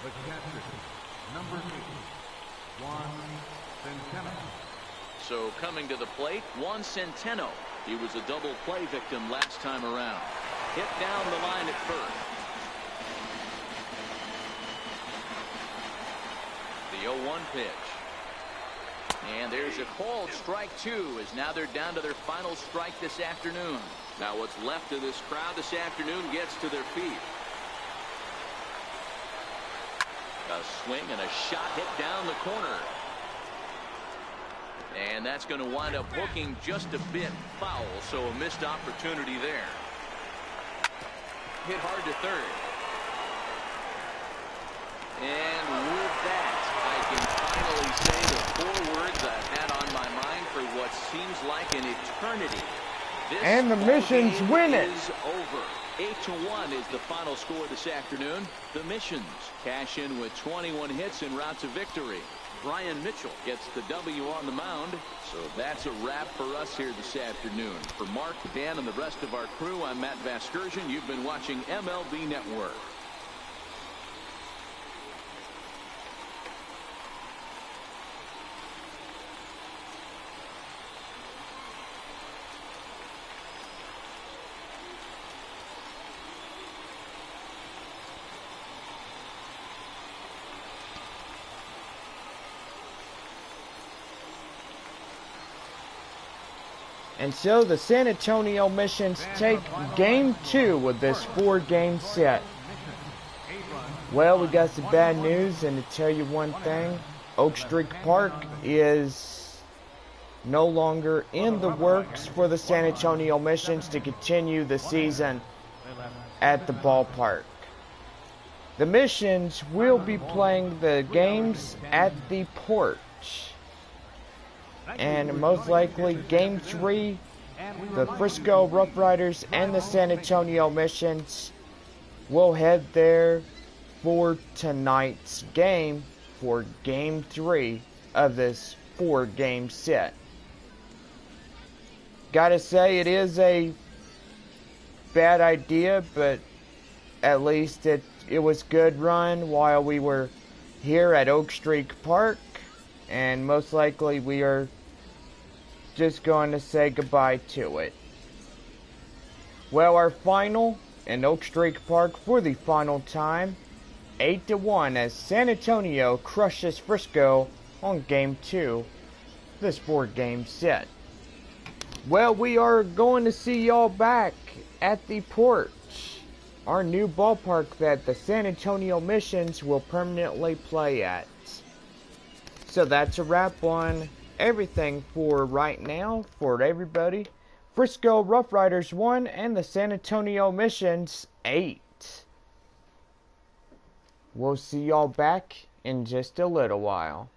Speaker 4: The catcher, number 8, Juan Centeno.
Speaker 2: So coming to the plate, Juan Centeno. He was a double play victim last time around. Hit down the line at first. The 0-1 pitch. And there's a called strike 2, as now they're down to their final strike this afternoon. Now what's left of this crowd this afternoon gets to their feet. A swing and a shot hit down the corner. And that's going to wind up hooking just a bit foul, so a missed opportunity there. Hit hard to third. And with that, I can finally say the 4 words I've had on my mind for what seems like an eternity.
Speaker 1: And the Missions win it.
Speaker 2: Is over. 8-1 is the final score this afternoon. The Missions cash in with 21 hits en route to victory. Brian Mitchell gets the W on the mound. So that's a wrap for us here this afternoon. For Mark, Dan, and the rest of our crew, I'm Matt Vasgersian. You've been watching MLB Network.
Speaker 1: And so the San Antonio Missions take game 2 of this 4-game set. Well, we got some bad news, and to tell you one thing, Oak Street Park is no longer in the works for the San Antonio Missions to continue the season at the ballpark. The Missions will be playing the games at the porch. And most likely Game 3, the Frisco RuffRiders and the San Antonio Missions will head there for tonight's game for Game 3 of this 4-game set. Gotta say, it is a bad idea, but at least it was good run while we were here at Oak Street Park, and most likely we are just going to say goodbye to it. Well, our final in Oak Street Park for the final time, 8-1 as San Antonio crushes Frisco on Game 2, this 4-game set. Well, we are going to see y'all back at the porch, our new ballpark that the San Antonio Missions will permanently play at. So that's a wrap on everything for right now for everybody. Frisco RuffRiders 1 and the San Antonio Missions 8. We'll see y'all back in just a little while.